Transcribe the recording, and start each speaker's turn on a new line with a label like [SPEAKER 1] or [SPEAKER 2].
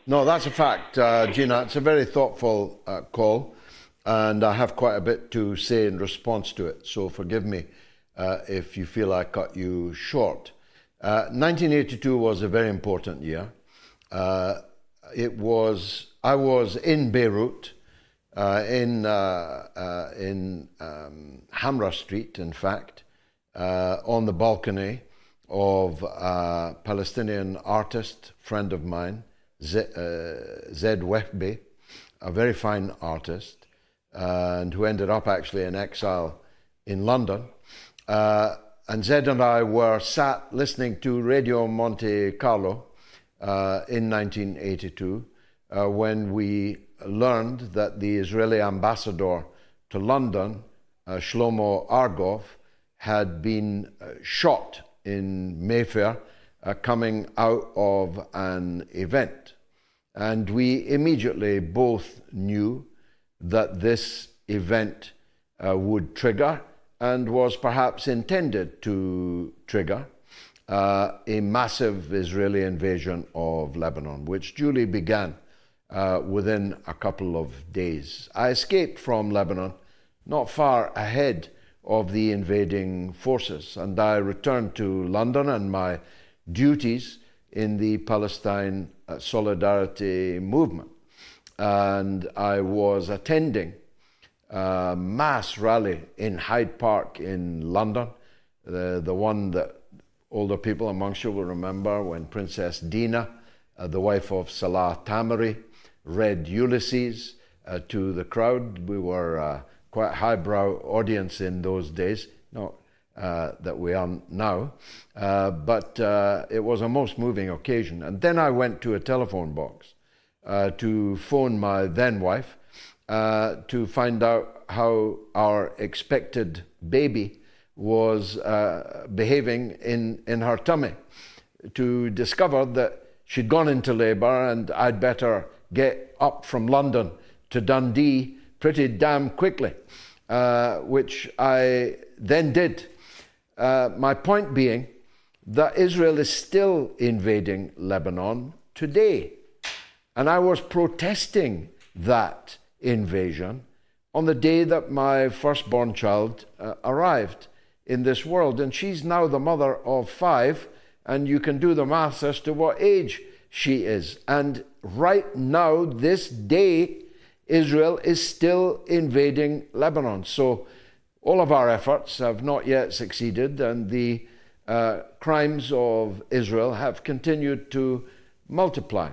[SPEAKER 1] No, that's a fact, Gina. It's a very thoughtful call, and I have quite a bit to say in response to it, so forgive me if you feel I cut you short. 1982 was a very important year. I was in Beirut, in Hamra Street, in fact, on the balcony of a Palestinian artist, friend of mine, Zed Wehbi, a very fine artist, and who ended up actually in exile in London. And Zed and I were sat listening to Radio Monte Carlo in 1982 when we learned that the Israeli ambassador to London, Shlomo Argov, had been shot in Mayfair coming out of an event. And we immediately both knew that this event would trigger, and was perhaps intended to trigger, a massive Israeli invasion of Lebanon, which duly began within a couple of days. I escaped from Lebanon not far ahead of the invading forces, and I returned to London and my duties in the Palestine Solidarity movement. And I was attending a mass rally in Hyde Park in London, the one that older people amongst you will remember when Princess Dina, the wife of Salah Tamari, read Ulysses to the crowd. We were quite a highbrow audience in those days, not that we are now, but it was a most moving occasion. And then I went to a telephone box to phone my then wife to find out how our expected baby was behaving in her tummy, to discover that she'd gone into labor and I'd better get up from London to Dundee pretty damn quickly, which I then did. My point being that Israel is still invading Lebanon today. And I was protesting that invasion on the day that my firstborn child arrived in this world. And she's now the mother of 5, and you can do the maths as to what age she is. And right now, this day, Israel is still invading Lebanon. So all of our efforts have not yet succeeded, and the crimes of Israel have continued to multiply.